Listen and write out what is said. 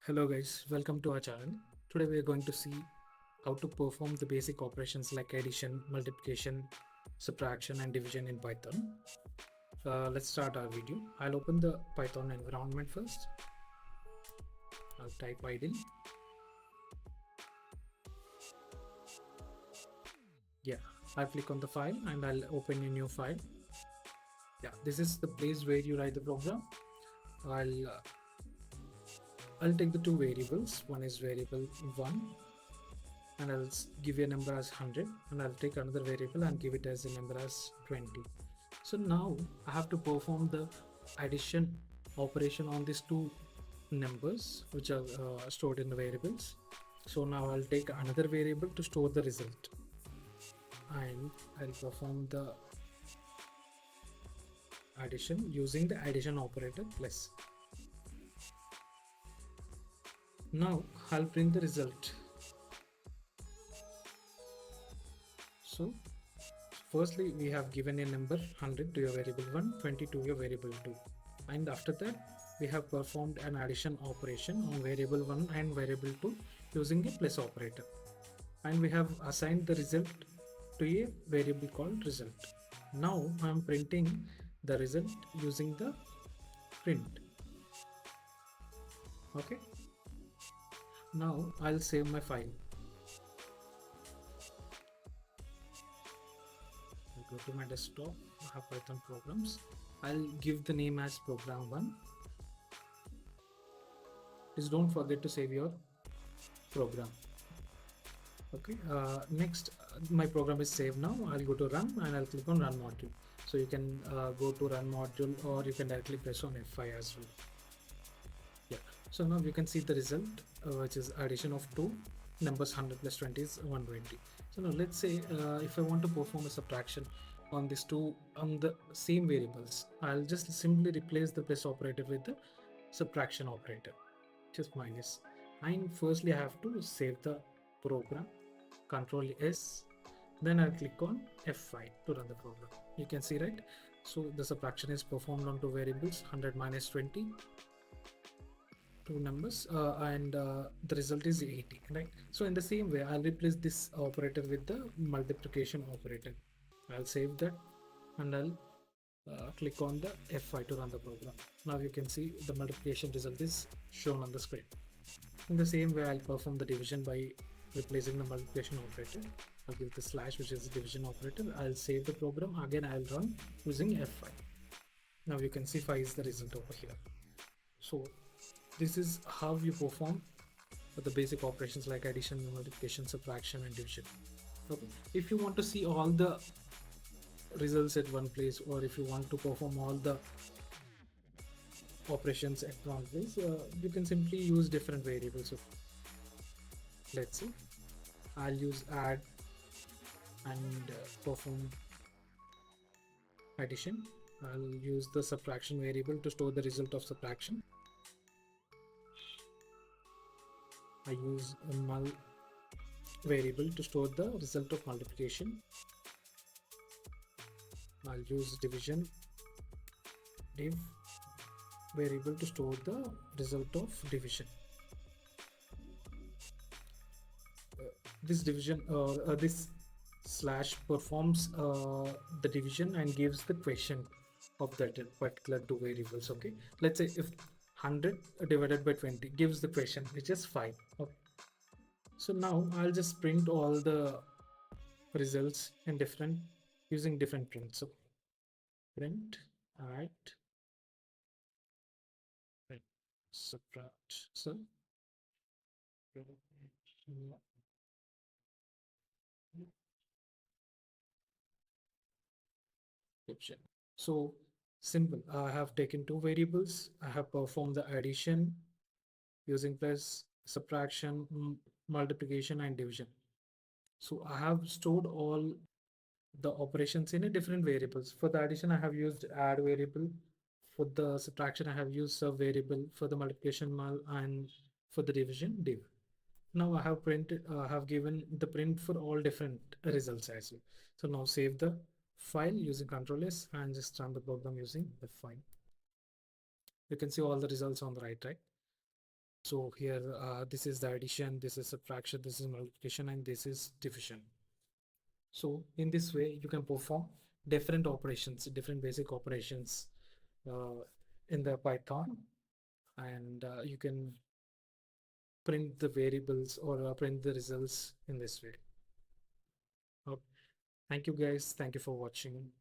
Hello guys, welcome to our channel. Today we are going to see how to perform the basic operations like addition, multiplication, subtraction and division in Python. Let's start our video. I'll open the Python environment first. I'll type idle. Yeah, I'll click on the file and I'll open a new file. Yeah, this is the place where you write the program. I'll take the two variables. One is variable 1 and I'll give you a number as 100, and I'll take another variable and give it as a number as 20. So now I have to perform the addition operation on these two numbers which are stored in the variables. So now I'll take another variable to store the result and I'll perform the addition using the addition operator plus. Now I'll print the result. So firstly, we have given a number 100 to your variable 1, 20 to your variable 2. And after that, we have performed an addition operation on variable 1 and variable 2 using a plus operator. And we have assigned the result to a variable called result. Now I am printing the result using the print. Okay. Now I'll save my file. Go to my desktop, I have Python programs. I'll give the name as program 1. Please don't forget to save your program. Okay, next my program is saved now. I'll go to run and I'll click on run module. So you can go to run module or you can directly press on F5 as well. Yeah, so now you can see the result which is addition of two numbers. 100 plus 20 is 120. So now let's say if I want to perform a subtraction on these two on the same variables, I'll just simply replace the plus operator with the subtraction operator, just minus. And firstly I have to save the program, Control S, then I'll click on F5 to run the program. You can see, right? So the subtraction is performed on two variables, 100 minus 20, two numbers, and the result is 80, right? So in the same way, I'll replace this operator with the multiplication operator. I'll save that and I'll click on the F5 to run the program. Now you can see the multiplication result is shown on the screen. In the same way, I'll perform the division by replacing the multiplication operator. I'll give the slash, which is the division operator. I'll save the program. Again, I'll run using F5. Now you can see 5 is the result over here. So this is how you perform the basic operations like addition, multiplication, subtraction, and division. Okay. If you want to see all the results at one place, or if you want to perform all the operations at one place, you can simply use different variables. So let's see, I'll use add and perform addition. I'll use the subtraction variable to store the result of subtraction. I use a mul variable to store the result of multiplication. I'll use division div variable to store the result of division. This division this slash performs the division and gives the question of that particular two variables. Okay, let's say if 100 divided by 20 gives the question, which is 5. Okay, so now I'll just print all the results in different using different prints. So print, add, print, subtract. So so simple. I have taken two variables. I have performed the addition using plus, subtraction, multiplication, and division. So I have stored all the operations in a different variables. For the addition, I have used add variable. For the subtraction, I have used sub variable. For the multiplication, mul, and for the division, div. Now I have printed, have given the print for all different results as well. So now save the file using Ctrl S and just run the program using the file. You can see all the results on the right. So here, this is the addition, this is subtraction, this is multiplication, and this is division. So in this way, you can perform different operations, different basic operations uh, in the Python, and you can print the variables or print the results in this way. Okay. Thank you guys. Thank you for watching.